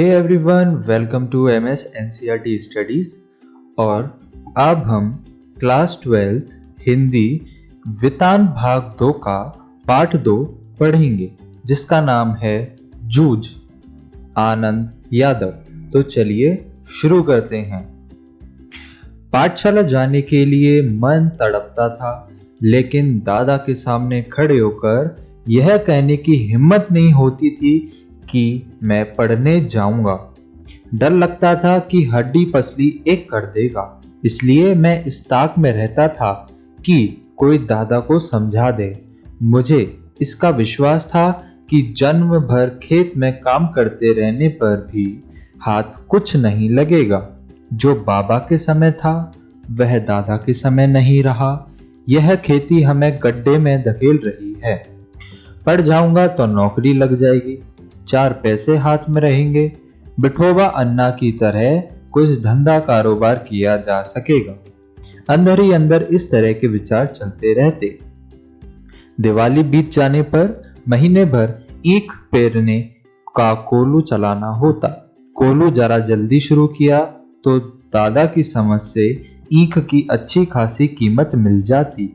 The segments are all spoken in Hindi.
Hey everyone, welcome to MS NCERT studies. और अब हम क्लास 12 हिंदी वितान भाग 2 का पाठ 2 पढ़ेंगे, जिसका नाम है जूझ, आनंद यादव। तो चलिए शुरू करते हैं। पाठशाला जाने के लिए मन तड़पता था, लेकिन दादा के सामने खड़े होकर यह कहने की हिम्मत नहीं होती थी कि मैं पढ़ने जाऊंगा। डर लगता था कि हड्डी पसली एक कर देगा, इसलिए मैं इस ताक में रहता था कि कोई दादा को समझा दे। मुझे इसका विश्वास था कि जन्म भर खेत में काम करते रहने पर भी हाथ कुछ नहीं लगेगा। जो बाबा के समय था वह दादा के समय नहीं रहा। यह खेती हमें गड्ढे में धकेल रही है। पढ़ जाऊंगा तो नौकरी लग जाएगी, 4 पैसे हाथ में रहेंगे, बिठोबा अन्ना की तरह कुछ धंधा कारोबार किया जा सकेगा। अंदर ही अंदर इस तरह के विचार चलते रहते। दिवाली बीत जाने पर महीने भर ईख पेरने का कोलू चलाना होता। कोलू जरा जल्दी शुरू किया तो दादा की समझ से ईख की अच्छी खासी कीमत मिल जाती।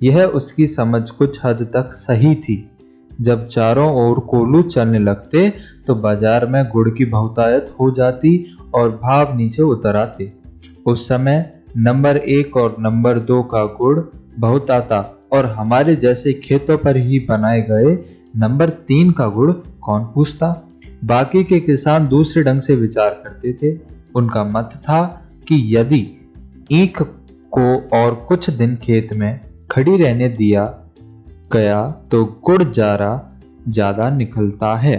यह उसकी समझ कुछ हद तक सही थी। जब चारों ओर कोलू चलने लगते तो बाजार में गुड़ की बहुतायत हो जाती और भाव नीचे उतर आते। उस समय नंबर 1 और नंबर 2 का गुड़ बहुत आता और हमारे जैसे खेतों पर ही बनाए गए नंबर 3 का गुड़ कौन पूछता। बाकी के किसान दूसरे ढंग से विचार करते थे। उनका मत था कि यदि ईख को और कुछ दिन खेत में खड़ी रहने दिया गया तो गुड़ जारा ज्यादा निकलता है।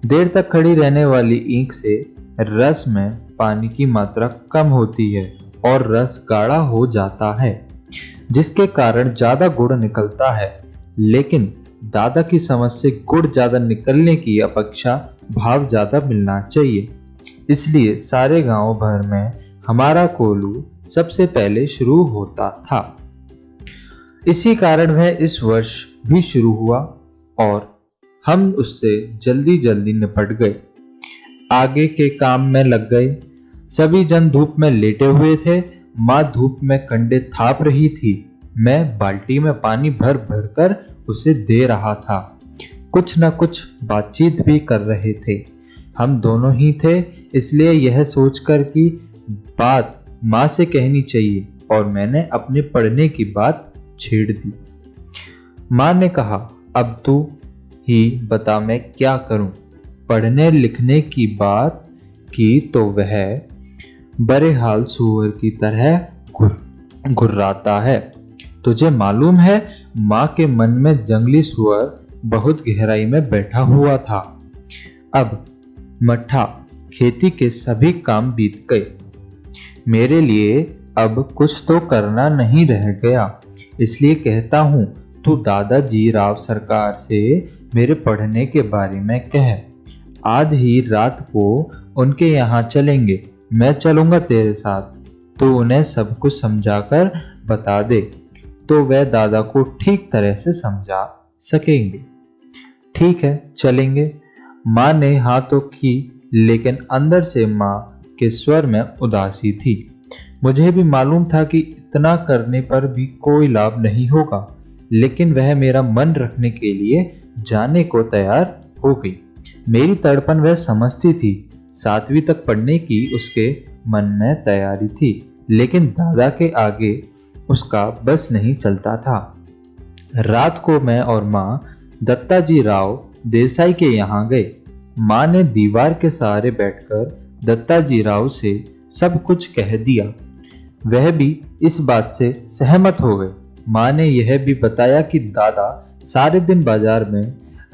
देर तक खड़ी रहने वाली ईख से रस में पानी की मात्रा कम होती है और रस गाढ़ा हो जाता है, जिसके कारण ज्यादा गुड़ निकलता है। लेकिन दादा की समझ से गुड़ ज्यादा निकलने की अपेक्षा भाव ज्यादा मिलना चाहिए, इसलिए सारे गांव भर में हमारा कोलू सबसे पहले शुरू होता था। इसी कारण वह इस वर्ष भी शुरू हुआ और हम उससे जल्दी जल्दी निपट गए। आगे के काम में लग गए। सभी जन धूप में लेटे हुए थे। माँ धूप में कंडे थाप रही थी। मैं बाल्टी में पानी भर भर कर उसे दे रहा था। कुछ न कुछ बातचीत भी कर रहे थे। हम दोनों ही थे, इसलिए यह सोचकर कि बात माँ से कहनी चाहिए, और मैंने अपने पढ़ने की बात छेड़ दी। माँ ने कहा, अब तू ही बता मैं क्या करूं। पढ़ने लिखने की बात की तो वह बड़े हाल सुअर की तरह घुर्राता है। तुझे मालूम है, माँ के मन में जंगली सुअर बहुत गहराई में बैठा हुआ था। अब मट्ठा खेती के सभी काम बीत गए। मेरे लिए अब कुछ तो करना नहीं रह गया, इसलिए कहता हूं तू दादाजी राव सरकार से मेरे पढ़ने के बारे में कह। आज ही रात को उनके यहाँ चलेंगे। मैं चलूंगा तेरे साथ। तो उन्हें सब कुछ समझाकर बता दे, तो वह दादा को ठीक तरह से समझा सकेंगे। ठीक है, चलेंगे। माँ ने हाँ तो की, लेकिन अंदर से माँ के स्वर में उदासी थी। मुझे भी मालूम था कि इतना करने पर भी कोई लाभ नहीं होगा, लेकिन वह मेरा मन रखने के लिए जाने को तैयार हो गई। मेरी तड़पन वह समझती थी। 7वीं तक पढ़ने की उसके मन में तैयारी थी, लेकिन दादा के आगे उसका बस नहीं चलता था। रात को मैं और माँ दत्ताजी राव देसाई के यहाँ गए। माँ ने दीवार के सहारे बैठकर दत्ताजी राव से सब कुछ कह दिया। वह भी इस बात से सहमत हो गए। माँ ने यह भी बताया कि दादा सारे दिन बाजार में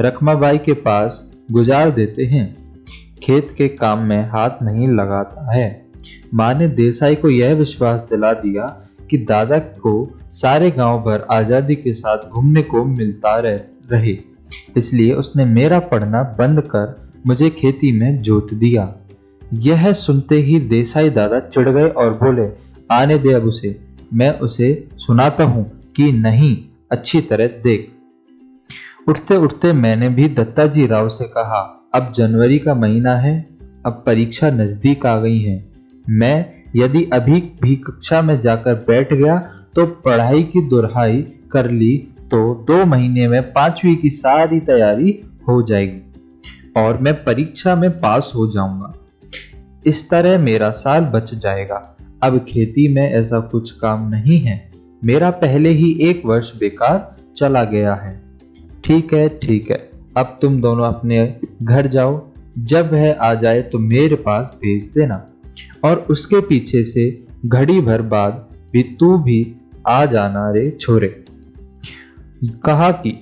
रखमाबाई के पास गुजार देते हैं, खेत के काम में हाथ नहीं लगाता है। माँ ने देसाई को यह विश्वास दिला दिया कि दादा को सारे गांव भर आजादी के साथ घूमने को मिलता रहे, इसलिए उसने मेरा पढ़ना बंद कर मुझे खेती में जोत दिया। यह सुनते ही देसाई दादा चिढ़ गए और बोले, आने दे अब उसे, मैं उसे सुनाता हूं कि नहीं, अच्छी तरह देख। उठते उठते मैंने भी दत्ताजी राव से कहा, अब जनवरी का महीना है, अब परीक्षा नजदीक आ गई है। मैं यदि अभी भी कक्षा में जाकर बैठ गया तो पढ़ाई की दुहाई कर ली तो 2 महीने में 5वीं की सारी तैयारी हो जाएगी और मैं परीक्षा में पास हो जाऊंगा। इस तरह मेरा साल बच जाएगा। अब खेती में ऐसा कुछ काम नहीं है। मेरा पहले ही 1 वर्ष बेकार चला गया है। ठीक है, ठीक है, अब तुम दोनों अपने घर जाओ। जब वह आ जाए तो मेरे पास भेज देना और उसके पीछे से घड़ी भर बाद भी तू भी आ जाना रे छोरे। कहा कि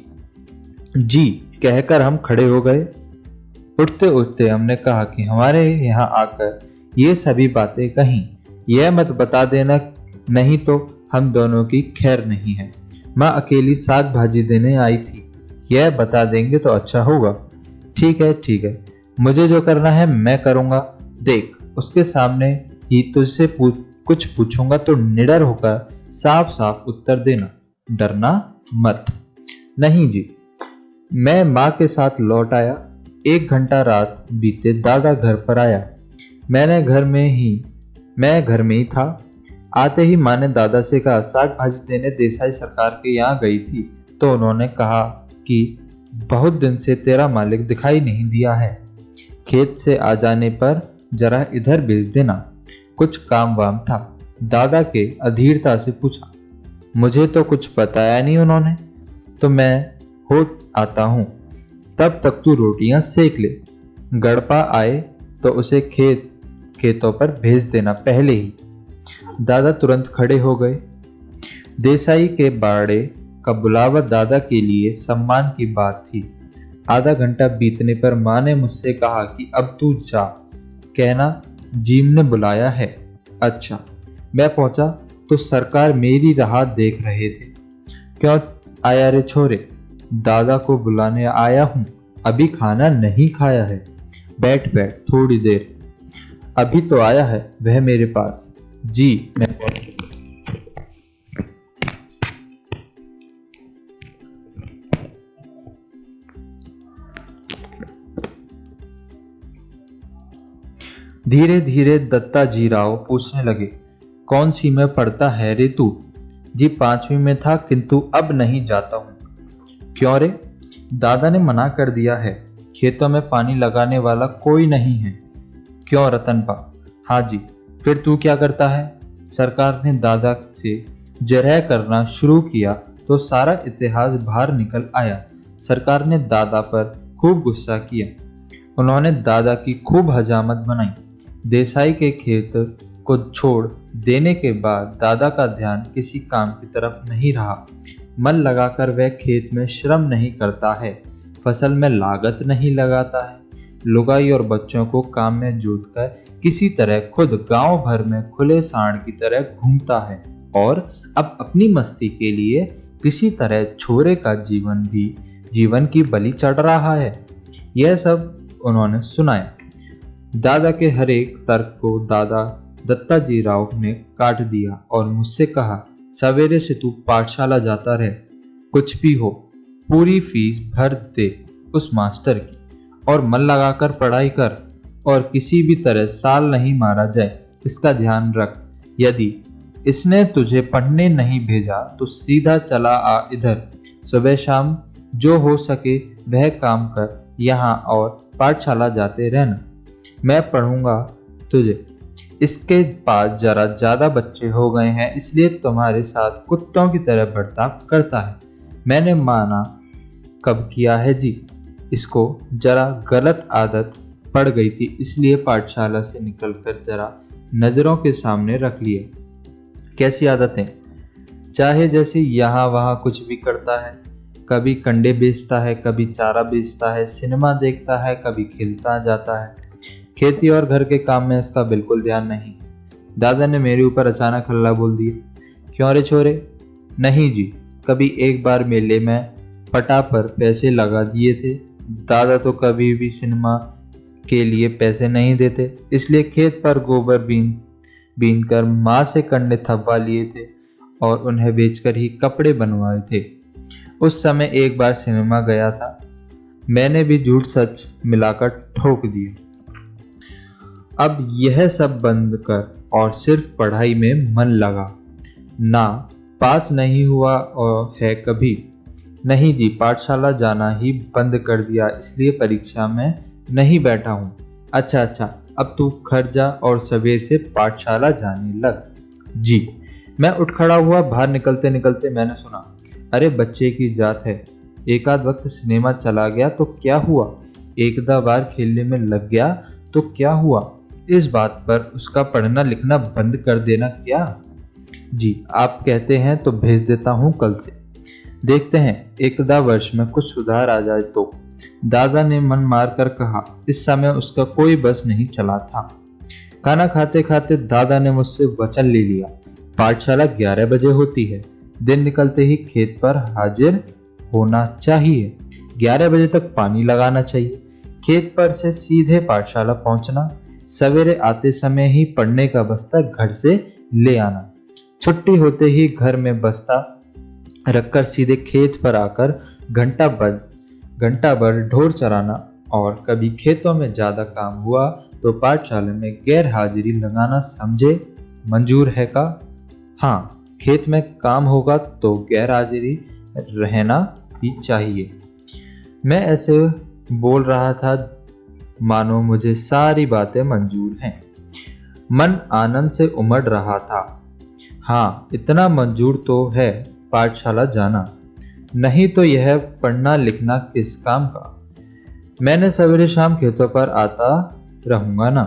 जी कहकर हम खड़े हो गए। उठते उठते हमने कहा कि हमारे यहाँ आकर ये सभी बातें कहीं, यह मत बता देना नहीं तो हम दोनों की खैर नहीं है। माँ अकेली साग भाजी देने आई थी, यह बता देंगे तो अच्छा होगा। ठीक है, ठीक है, मुझे जो करना है मैं करूंगा। देख, उसके सामने ही तुझसे कुछ पूछूंगा तो निडर होकर साफ साफ उत्तर देना, डरना मत। नहीं जी। मैं माँ के साथ लौट आया। 1 घंटा रात बीते दादा घर पर आया। मैं घर में ही था। आते ही माँ ने दादा से कहा, साग भाजी देने देसाई सरकार के यहाँ गई थी तो उन्होंने कहा कि बहुत दिन से तेरा मालिक दिखाई नहीं दिया है, खेत से आ जाने पर जरा इधर भेज देना, कुछ काम वाम था। दादा के अधीरता से पूछा, मुझे तो कुछ बताया नहीं उन्होंने, तो मैं हो आता हूँ, तब तक तू रोटियां सेक ले। गड़पा आए तो उसे खेतों पर भेज देना पहले ही। दादा तुरंत खड़े हो गए। देसाई के बाड़े का बुलावा दादा के लिए सम्मान की बात थी। आधा घंटा बीतने पर माँ ने मुझसे कहा कि अब तू जा, कहना जीम ने बुलाया है। अच्छा। मैं पहुंचा तो सरकार मेरी राह देख रहे थे। क्यों आया रे छोरे? दादा को बुलाने आया हूं, अभी खाना नहीं खाया है। बैठ बैठ थोड़ी देर। अभी तो आया है वह मेरे पास। जी मैं धीरे धीरे दत्ता जी राव पूछने लगे, कौन सी में पढ़ता है रे तू? जी 5वीं में था, किंतु अब नहीं जाता हूं। क्यों रे? दादा ने मना कर दिया है, खेतों में पानी लगाने वाला कोई नहीं है। क्यों रतनपा? हाँ जी। फिर तू क्या करता है? सरकार ने दादा से जरह करना शुरू किया तो सारा इतिहास बाहर निकल आया। सरकार ने दादा पर खूब गुस्सा किया। उन्होंने दादा की खूब हजामत बनाई। देसाई के खेत को छोड़ देने के बाद दादा का ध्यान किसी काम की तरफ नहीं रहा। मन लगाकर वह खेत में श्रम नहीं करता है, फसल में लागत नहीं लगाता है, लुगाई और बच्चों को काम में जोतकर किसी तरह खुद गांव भर में खुले सांड की तरह घूमता है और अब अपनी मस्ती के लिए किसी तरह छोरे का जीवन की बलि चढ़ रहा है। यह सब उन्होंने सुनाया। दादा के हर एक तर्क को दादा दत्ता जी राव ने काट दिया और मुझसे कहा, सवेरे से तू पाठशाला जाता रहे, कुछ भी हो पूरी फीस भर दे उस मास्टर की और मन लगाकर पढ़ाई कर और किसी भी तरह साल नहीं मारा जाए, इसका ध्यान रख। यदि इसने तुझे पढ़ने नहीं भेजा तो सीधा चला आ इधर, सुबह शाम जो हो सके वह काम कर यहाँ और पाठशाला जाते रहना। मैं पढ़ूंगा तुझे। इसके पास जरा ज्यादा बच्चे हो गए हैं, इसलिए तुम्हारे साथ कुत्तों की तरह बर्ताव करता है। मैंने माना कब किया है जी? इसको जरा गलत आदत पड़ गई थी, इसलिए पाठशाला से निकलकर जरा नजरों के सामने रख लिए। कैसी आदतें? चाहे जैसे यहाँ वहाँ कुछ भी करता है, कभी कंडे बेचता है, कभी चारा बेचता है, सिनेमा देखता है, कभी खेलता जाता है। खेती और घर के काम में इसका बिल्कुल ध्यान नहीं। दादा ने मेरे ऊपर अचानक हल्ला बोल दिया। क्यों रे छोरे? नहीं जी, कभी एक बार मेले में पटा पर पैसे लगा दिए थे। दादा तो कभी भी सिनेमा के लिए पैसे नहीं देते, इसलिए खेत पर गोबर बीन कर माँ से कंडे थपवा लिए थे और उन्हें बेचकर ही कपड़े बनवाए थे। उस समय एक बार सिनेमा गया था, मैंने भी झूठ सच मिलाकर ठोक दिए। अब यह सब बंद कर और सिर्फ पढ़ाई में मन लगा। ना, पास नहीं हुआ और है कभी। नहीं जी, पाठशाला जाना ही बंद कर दिया, इसलिए परीक्षा में नहीं बैठा हूँ। अच्छा अच्छा, अब तू घर जा और सवेर से पाठशाला जाने लग। जी। मैं उठ खड़ा हुआ। बाहर निकलते निकलते मैंने सुना, अरे बच्चे की जात है, एक आध वक्त सिनेमा चला गया तो क्या हुआ, एक दो बार खेलने में लग गया तो क्या हुआ, इस बात पर उसका पढ़ना लिखना बंद कर देना क्या? जी, आप कहते हैं तो भेज देता हूँ कल से। देखते हैं एक आधा वर्ष में कुछ सुधार आ जाए तो। दादा ने मन मार कर कहा। इस समय उसका कोई बस नहीं चला था। खाना खाते खाते दादा ने मुझसे वचन ले लिया, पाठशाला 11 बजे होती है, दिन निकलते ही खेत पर हाजिर होना चाहिए, 11 बजे तक पानी लगाना चाहिए, खेत पर से सीधे पाठशाला पहुंचना, सवेरे आते समय ही पढ़ने का बस्ता घर से ले आना, छुट्टी होते ही घर में बस्ता रखकर सीधे खेत पर आकर घंटा भर ढोर चराना, और कभी खेतों में ज्यादा काम हुआ तो पाठशाला में गैर हाजिरी लगाना। समझे? मंजूर है का? हाँ, खेत में काम होगा तो गैर हाजिरी रहना ही चाहिए। मैं ऐसे बोल रहा था मानो मुझे सारी बातें मंजूर हैं। मन आनंद से उमड़ रहा था। हाँ, इतना मंजूर तो है पाठशाला जाना, नहीं तो यह पढ़ना लिखना किस काम का। मैंने सवेरे शाम खेतों पर आता रहूंगा ना।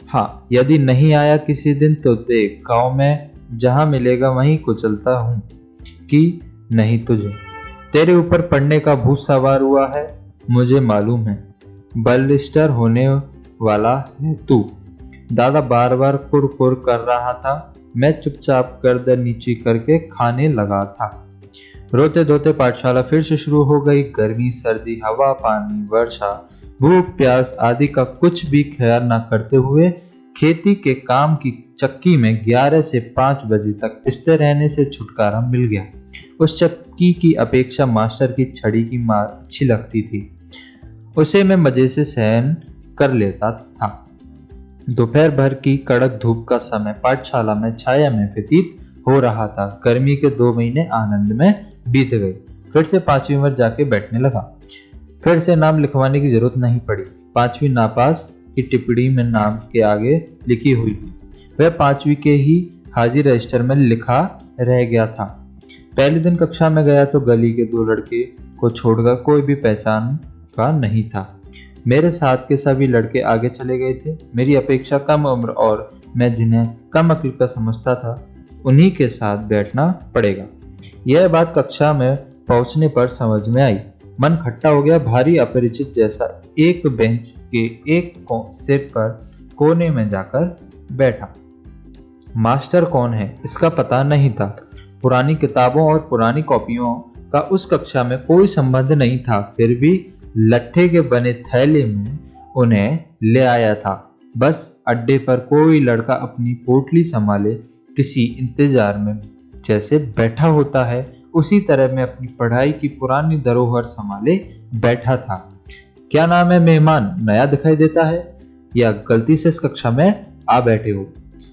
हाँ, यदि नहीं आया किसी दिन तो देख, गांव में जहां मिलेगा वहीं कुचलता हूं कि नहीं तुझे। तेरे ऊपर पढ़ने का भूत सवार हुआ है, मुझे मालूम है। बलिस्टर होने वाला है तू। दादा बार बार कुर कर रहा था। मैं चुपचाप गर्दन नीची करके खाने लगा था। रोते धोते पाठशाला फिर से शुरू हो गई। गर्मी सर्दी हवा पानी वर्षा भूख प्यास आदि का कुछ भी ख्याल न करते हुए खेती के काम की चक्की में 11 से 5 बजे तक पिसते रहने से छुटकारा मिल गया। उस चक्की की अपेक्षा मास्टर की छड़ी की मार अच्छी लगती थी, उसे मैं मजे से सहन कर लेता था। दोपहर भर की कड़क धूप का समय पाठशाला में छाया में व्यतीत हो रहा था। गर्मी के 2 महीने आनंद में बीत गए। फिर से 5वीं में जाके बैठने लगा। फिर से नाम लिखवाने की जरूरत नहीं पड़ी। 5वीं नापास की टिप्पणी में नाम के आगे लिखी हुई थी, वह 5वीं के ही हाजिर रजिस्टर में लिखा रह गया था। पहले दिन कक्षा में गया तो गली के 2 लड़के को छोड़कर कोई भी पहचान का नहीं था। मेरे साथ के सभी लड़के आगे चले गए थे। मेरी अपेक्षा कम उम्र और मैं जिन्हें कम अक्ल का समझता था, उन्हीं के साथ बैठना पड़ेगा। यह बात कक्षा में पहुंचने पर समझ में आई। मन खट्टा हो गया। भारी अपरिचित जैसा एक बेंच के एक सिर पर कोने में जाकर बैठा। मास्टर कौन है इसका पता नहीं था। पुरानी किताबों और पुरानी कॉपियों का उस कक्षा में कोई संबंध नहीं था। फिर भी लट्ठे के बने थैले में उन्हें ले आया था। बस अड्डे पर कोई लड़का अपनी पोटली संभाले किसी इंतजार में जैसे बैठा होता है, उसी तरह मैं अपनी पढ़ाई की पुरानी धरोहर संभाले बैठा था। क्या नाम है मेहमान? नया दिखाई देता है या गलती से इस कक्षा में आ बैठे हो?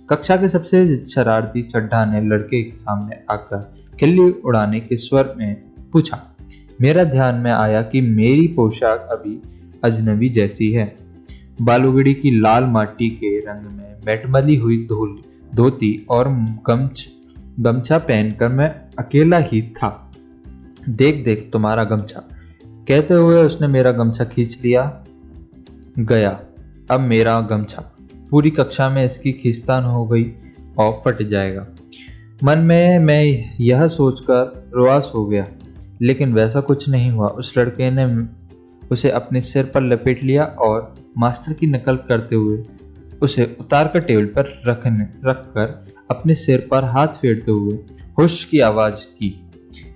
कक्षा के सबसे शरारती चड्ढा ने लड़के के सामने आकर खिल्ली उड़ाने के स्वर में पूछा। मेरा ध्यान में आया कि मेरी पोशाक अभी अजनबी जैसी है। बालूगड़ी की लाल माटी के रंग में मेटमली हुई धोती और गमछा पहनकर मैं अकेला ही था। देख देख तुम्हारा गमछा, कहते हुए उसने मेरा गमछा खींच लिया। गया अब मेरा गमछा पूरी कक्षा में इसकी खींचतान हो गई और फट जाएगा। मन में मैं यह सोचकर रुआस हो गया, लेकिन वैसा कुछ नहीं हुआ। उस लड़के ने उसे अपने सिर पर लपेट लिया और मास्टर की नकल करते हुए उसे उतार कर टेबल पर रखकर अपने सिर पर हाथ फेरते हुए हुश की आवाज की।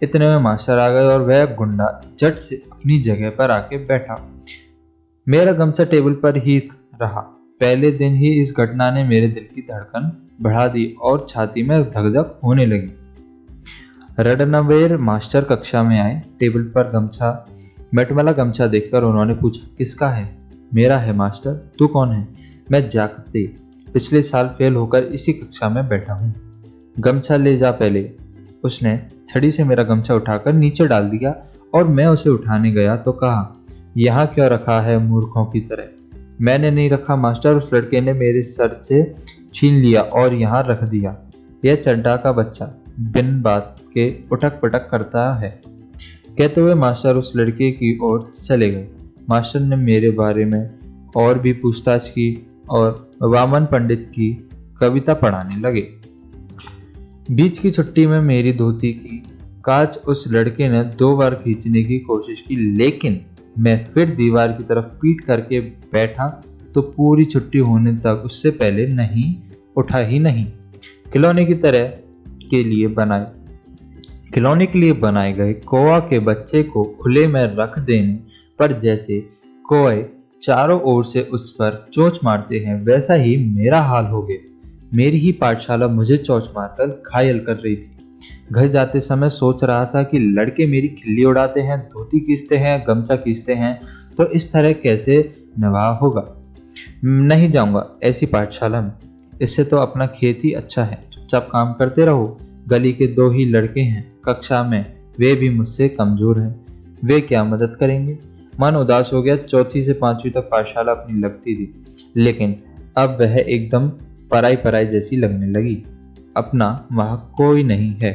इतने में मास्टर आ गए और वह गुंडा झट से अपनी जगह पर आके बैठा। मेरा गमछा टेबल पर ही रहा। पहले दिन ही इस घटना ने मेरे दिल की धड़कन बढ़ा दी और छाती में धक धक होने लगी। रडनवेर मास्टर कक्षा में आए। टेबल पर मेटमला गमछा देखकर उन्होंने पूछा, किसका है? मेरा है मास्टर। तू कौन है? मैं जागते पिछले साल फेल होकर इसी कक्षा में बैठा हूँ। गमछा ले जा पहले। उसने छड़ी से मेरा गमछा उठाकर नीचे डाल दिया और मैं उसे उठाने गया तो कहा, यहाँ क्यों रखा है मूर्खों की तरह? मैंने नहीं रखा मास्टर, उस लड़के ने मेरे सर से छीन लिया और यहाँ रख दिया। यह चड्ढा का बच्चा बिन बात के उठक पटक करता है। कहते हुए मास्टर उस लड़के की ओर चले गए। मास्टर ने मेरे बारे में और भी पूछताछ की और वामन पंडित की कविता पढ़ाने लगे। बीच की छुट्टी में मेरी धोती की कांच उस लड़के ने 2 बार खींचने की कोशिश की, लेकिन मैं फिर दीवार की तरफ पीठ करके बैठा तो पूरी छुट्टी होने तक उससे पहले नहीं उठा ही नहीं। खिलौने के लिए बनाए गए कौवा के बच्चे को खुले में रख देने पर जैसे कौवे चारों ओर से उस पर चोंच मारते हैं, वैसा ही मेरा हाल हो गया। मेरी ही पाठशाला मुझे चोंच मारकर घायल कर रही थी। घर जाते समय सोच रहा था कि लड़के मेरी खिल्ली उड़ाते हैं, धोती खींचते हैं, गमछा खींचते हैं, तो इस तरह कैसे निभाा होगा। नहीं जाऊंगा ऐसी पाठशाला में, इससे तो अपना खेत ही अच्छा है। चुपचाप काम करते रहो। गली के 2 ही लड़के हैं कक्षा में, वे भी मुझसे कमजोर हैं, वे क्या मदद करेंगे। मन उदास हो गया। 4वीं से 5वीं तक पाठशाला अपनी लगती थी, लेकिन अब वह एकदम पराई जैसी लगने लगी। अपना वहां कोई नहीं है।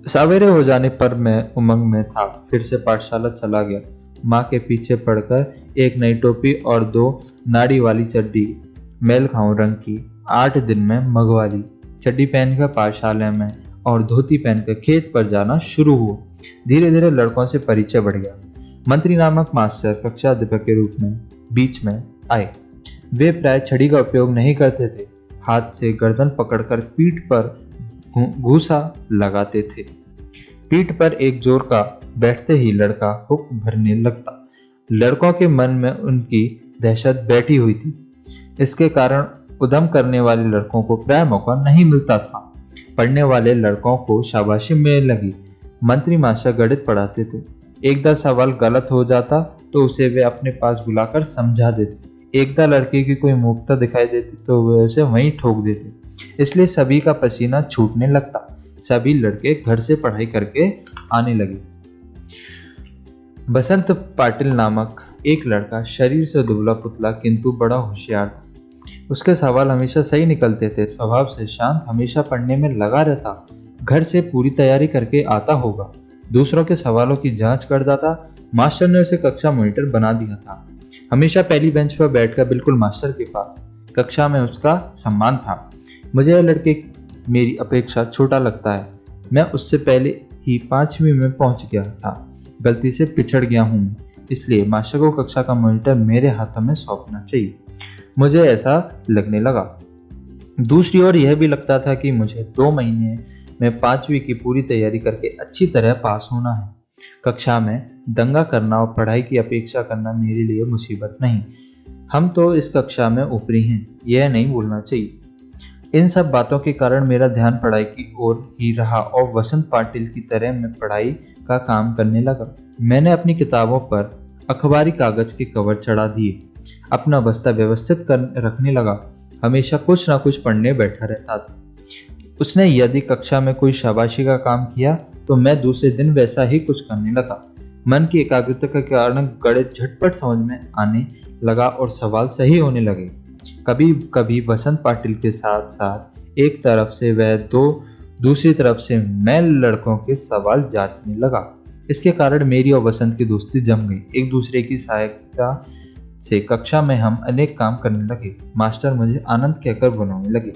सवेरे हो जाने पर मैं उमंग में था, फिर से पाठशाला चला गया। माँ के पीछे पड़कर एक नई टोपी और 2 नाड़ी वाली चड्डी मेल खाऊं रंग की 8 दिन में मंगवा ली। चड्डी पहनकर पाठशाला में और धोती पहनकर खेत पर जाना शुरू हुआ। धीरे धीरे लड़कों से परिचय बढ़ गया। मंत्री नामक मास्टर कक्षा अध्यापक के रूप में बीच में आए। वे प्राय छड़ी का उपयोग नहीं करते थे, हाथ से गर्दन पकड़कर पीठ पर घूसा लगाते थे। पीठ पर एक जोर का बैठते ही लड़का हुक भरने लगता। लड़कों के मन में उनकी दहशत बैठी हुई थी। इसके कारण उद्यम करने वाले लड़कों को प्राय मौका नहीं मिलता था। पढ़ने वाले लड़कों को शाबाशी मिलने लगी। मंत्री मास्टर गणित पढ़ाते थे। एकदा सवाल गलत हो जाता तो उसे वे अपने पास बुलाकर समझा देते। एकदा लड़के की कोई मूर्खता दिखाई देती तो वे उसे वहीं ठोक देते। इसलिए सभी का पसीना छूटने लगता। सभी लड़के घर से पढ़ाई करके आने लगे। बसंत पाटिल नामक एक लड़का शरीर से दुबला पुतला किंतु बड़ा होशियार था। उसके सवाल हमेशा सही निकलते थे। स्वभाव से शांत, हमेशा पढ़ने में लगा रहता। घर से पूरी तैयारी करके आता होगा। दूसरों के सवालों की जांच करता था। मास्टर ने उसे कक्षा मॉनिटर बना दिया था। हमेशा पहली बेंच पर बैठकर बिल्कुल मास्टर के पास। कक्षा में उसका सम्मान था। मुझे यह लड़के मेरी अपेक्षा छोटा लगता है। मैं उससे पहले ही 5वीं में पहुंच गया था। गलती से पिछड़ गया हूँ, इसलिए मास्टर को कक्षा का मॉनिटर मेरे हाथों में सौंपना चाहिए, मुझे ऐसा लगने लगा। दूसरी ओर यह भी लगता था कि मुझे 2 महीने में 5वीं की पूरी तैयारी करके अच्छी तरह पास होना है। कक्षा में दंगा करना और पढ़ाई की अपेक्षा करना मेरे लिए मुसीबत नहीं। हम तो इस कक्षा में ऊपरी हैं, यह नहीं भूलना चाहिए। इन सब बातों के कारण मेरा ध्यान पढ़ाई की ओर ही रहा और वसंत पाटिल की तरह मैं पढ़ाई का काम करने लगा। मैंने अपनी किताबों पर अखबारी कागज के कवर चढ़ा दिए। अपना बस्ता व्यवस्थित कर रखने लगा। हमेशा कुछ ना कुछ पढ़ने बैठा रहता था। उसने यदि कक्षा में कोई शाबाशी का काम किया तो मैं दूसरे दिन वैसा ही कुछ करने लगा। मन की एकाग्रता के कारण गणित झटपट समझ में आने लगा और सवाल सही होने लगे। कभी कभी वसंत पाटिल के साथ साथ एक तरफ से वह दूसरी तरफ से मैं लड़कों के सवाल जांचने लगा। इसके कारण मेरी और वसंत की दोस्ती जम गई। एक दूसरे की सहायता से कक्षा में हम अनेक काम करने लगे। मास्टर मुझे आनंद कहकर बुलाने लगे।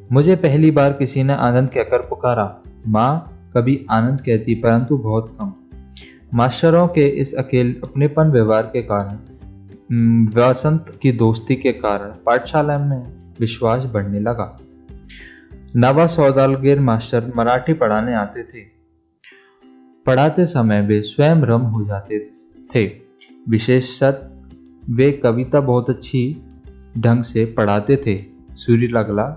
मुझे पहली बार किसी ने आनंद कहकर पुकारा। माँ कभी आनंद कहती, परंतु बहुत कम। मास्टरों के इस अपनेपन व्यवहार के कारण, वसंत की दोस्ती के कारण पाठशाला में विश्वास बढ़ने लगा। नवा सौदागर मास्टर मराठी पढ़ाने आते थे। पढ़ाते समय वे स्वयं रम हो जाते थे। विशेषतः वे कविता बहुत अच्छी ढंग से पढ़ाते थे। सूर्य लगला,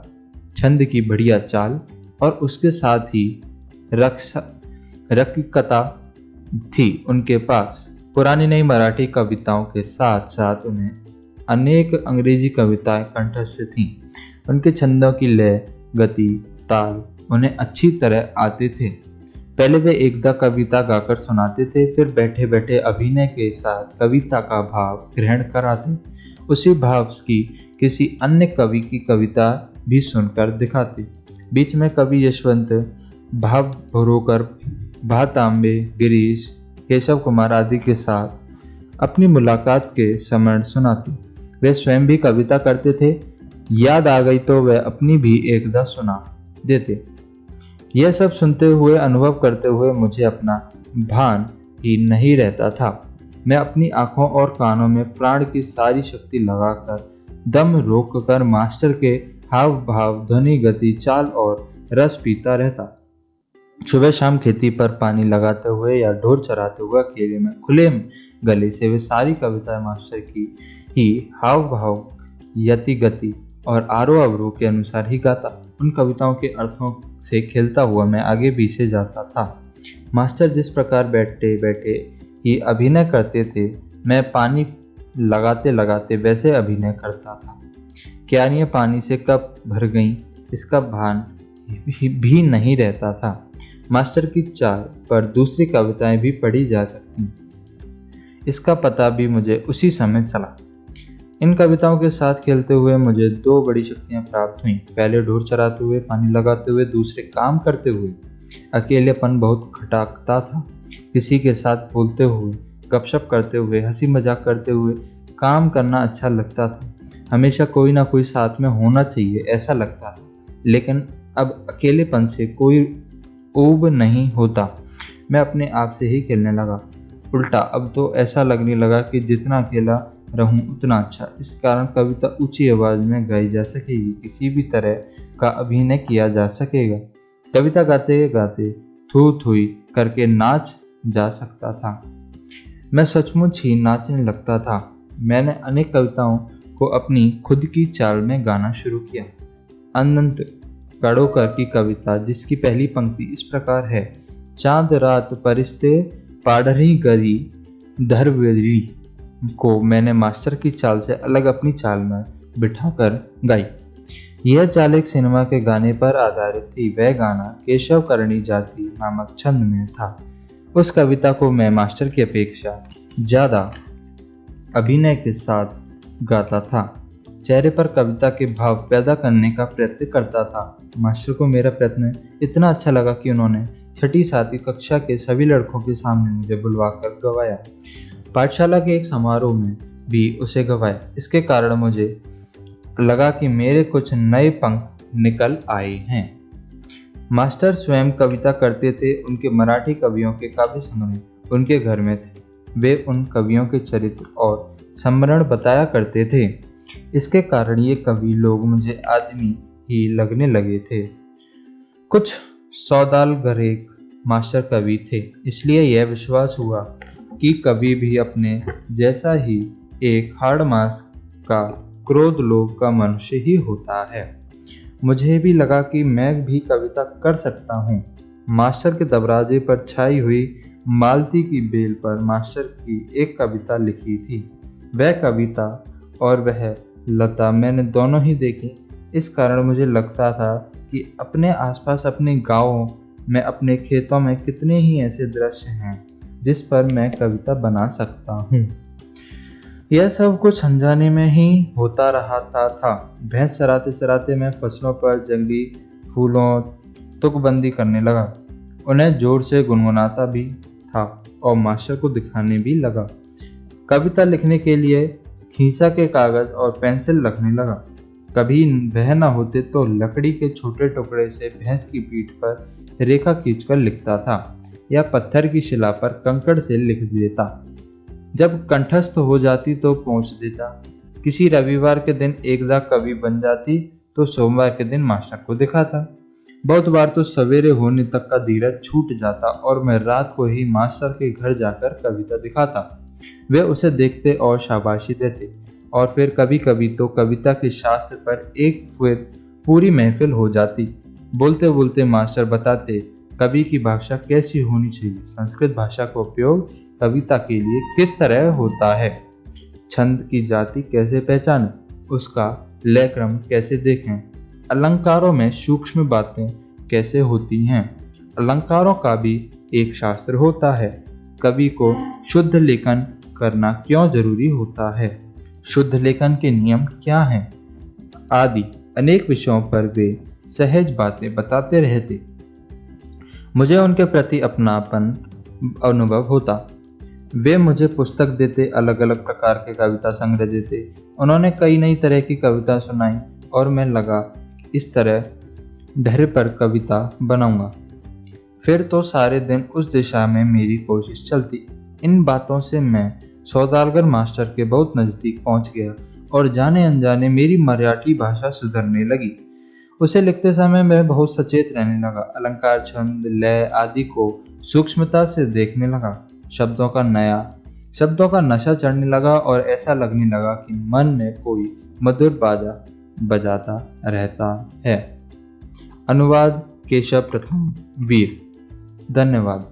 छंद की बढ़िया चाल और उसके साथ ही रसिकता थी उनके पास। पुरानी नई मराठी कविताओं के साथ साथ उन्हें अनेक अंग्रेजी कविताएं कंठस्थ थीं। उनके छंदों की लय, गति, ताल उन्हें अच्छी तरह आते थे। पहले वे एकदा कविता गाकर सुनाते थे, फिर बैठे बैठे अभिनय के साथ कविता का भाव ग्रहण कराते, उसी भाव की किसी अन्य कवि की कविता भी सुनकर दिखाते। बीच में कवि यशवंत, भाव भरोकर, भातांबे, गिरीश, केशव कुमार आदि के साथ अपनी मुलाकात के स्मरण सुनाते। वे स्वयं भी कविता करते थे। याद आ गई तो वे अपनी भी एकदा सुना देते। यह सब सुनते हुए, अनुभव करते हुए मुझे अपना भान ही नहीं रहता था। मैं अपनी आंखों और कानों में प्राण की सारी शक्ति लगाकर, दम रोककर मास्टर के हाव भाव, ध्वनि, गति, चाल और रस पीता रहता। सुबह शाम खेती पर पानी लगाते हुए या ढोर चराते हुए अकेले में खुले गले से वे सारी कविताएं मास्टर की ही हाव भाव, यति गति और आरोह अवरोह के अनुसार ही गाता। उन कविताओं के अर्थों से खेलता हुआ मैं आगे पीछे जाता था। मास्टर जिस प्रकार बैठे बैठे ही अभिनय करते थे, मैं पानी लगाते लगाते वैसे अभिनय करता था। क्यारियां पानी से कब भर गईं, इसका भान भी नहीं रहता था। मास्टर की चाल पर दूसरी कविताएं भी पढ़ी जा सकती, इसका पता भी मुझे उसी समय चला। इन कविताओं के साथ खेलते हुए मुझे दो बड़ी शक्तियां प्राप्त हुईं। पहले ढोर चराते हुए, पानी लगाते हुए, दूसरे काम करते हुए। अकेलेपन बहुत खटाकता था। किसी के साथ बोलते हुए, गपशप करते हुए, हंसी मजाक करते हुए काम करना अच्छा लगता था। हमेशा कोई ना कोई साथ में होना चाहिए ऐसा लगता था। लेकिन अब अकेलेपन से कोई ऊब नहीं होता। मैं अपने आप से ही खेलने लगा। उल्टा अब तो ऐसा लगने लगा कि जितना अकेला रहूं उतना अच्छा। इस कारण कविता ऊंची आवाज में गाई जा सकेगी, किसी भी तरह का अभिनय किया जा सकेगा। कविता गाते गाते थू थूई करके नाच जा सकता था। मैं सचमुच ही नाचने लगता था। मैंने अनेक कविताओं को अपनी खुद की चाल में गाना शुरू किया। अनंत काड़ोकर की कविता, जिसकी पहली पंक्ति इस प्रकार है: चांद रात परिस्ते पाड़री गरी धरवेरी, को मैंने मास्टर की चाल से अलग अपनी चाल में बिठाकर गाई। यह चाल एक सिनेमा के गाने पर आधारित थी। वह गाना केशव करणी जाति नामक छंद में था। उस कविता को मैं मास्टर की अपेक्षा ज्यादा अभिनय के साथ गाता था। चेहरे पर कविता के भाव पैदा करने का प्रयत्न करता था। मास्टर को मेरा प्रयत्न इतना अच्छा लगा कि उन्होंने 6ठी 7वीं कक्षा के सभी लड़कों के सामने मुझे बुलवाकर गवाया। पाठशाला के एक समारोह में भी उसे गवाया। इसके कारण मुझे लगा कि मेरे कुछ नए पंख निकल आए हैं। मास्टर स्वयं कविता करते थे। उनके मराठी कवियों के काव्य संग्रह उनके घर में थे। वे उन कवियों के चरित्र और स्मरण बताया करते थे। इसके कारण ये कवि लोग मुझे आदमी ही लगने लगे थे। कुछ सौदाल गरेक मास्टर कवि थे, इसलिए यह विश्वास हुआ कि कवि भी अपने जैसा ही एक हाड़ मास का क्रोध लोभ का मनुष्य ही होता है। मुझे भी लगा कि मैं भी कविता कर सकता हूँ। मास्टर के दरवाजे पर छाई हुई मालती की बेल पर मास्टर की एक कविता लिखी थी। वह कविता और वह लता मैंने दोनों ही देखी। इस कारण मुझे लगता था कि अपने आसपास, अपने गांवों में, अपने खेतों में कितने ही ऐसे दृश्य हैं जिस पर मैं कविता बना सकता हूँ। यह सब कुछ अनजाने में ही होता रहा था। भैंस चराते चराते मैं फसलों पर जंगली फूलों तुकबंदी करने लगा। उन्हें जोर से गुनगुनाता भी था और मास्टर को दिखाने भी लगा। कविता लिखने के लिए खीसा के कागज और पेंसिल रखने लगा। कभी वह न होते तो लकड़ी के छोटे टुकड़े से भैंस की पीठ पर रेखा खींचकर लिखता था या पत्थर की शिला पर कंकड़ से लिख देता। जब कंठस्थ हो जाती तो पहुंच देता। किसी रविवार के दिन एकदा कवि बन जाती तो सोमवार के दिन मास्टर को दिखाता। बहुत बार तो सवेरे होने तक का धीरज छूट जाता और मैं रात को ही मास्टर के घर जाकर कविता दिखाता। वे उसे देखते और शाबाशी देते और फिर कभी कभी तो कविता के शास्त्र पर एक पूरी महफिल हो जाती। बोलते बोलते मास्टर बताते कवि की भाषा कैसी होनी चाहिए, संस्कृत भाषा का उपयोग कविता के लिए किस तरह होता है। छंद की जाति कैसे पहचानें, उसका लय क्रम कैसे देखें, अलंकारों में सूक्ष्म बातें कैसे होती हैं। अलंकारों का भी एक शास्त्र होता है। कवि को शुद्ध लेखन करना क्यों जरूरी होता है, शुद्ध लेखन के नियम क्या हैं, आदि अनेक विषयों पर वे सहज बातें बताते रहते। मुझे उनके प्रति अपनापन अनुभव होता। वे मुझे पुस्तक देते, अलग अलग प्रकार के कविता संग्रह देते। उन्होंने कई नई तरह की कविता सुनाई और मैं लगा इस तरह ढेर पर कविता बनाऊंगा। फिर तो सारे दिन उस दिशा में मेरी कोशिश चलती। इन बातों से मैं सौदागर मास्टर के बहुत नज़दीक पहुंच गया और जाने अनजाने मेरी मराठी भाषा सुधरने लगी। उसे लिखते समय मैं बहुत सचेत रहने लगा, अलंकार, छंद, लय आदि को सूक्ष्मता से देखने लगा। शब्दों का नशा चढ़ने लगा और ऐसा लगने लगा कि मन में कोई मधुर बाजा बजाता रहता है। अनुवाद केशव प्रथम वीर। धन्यवाद।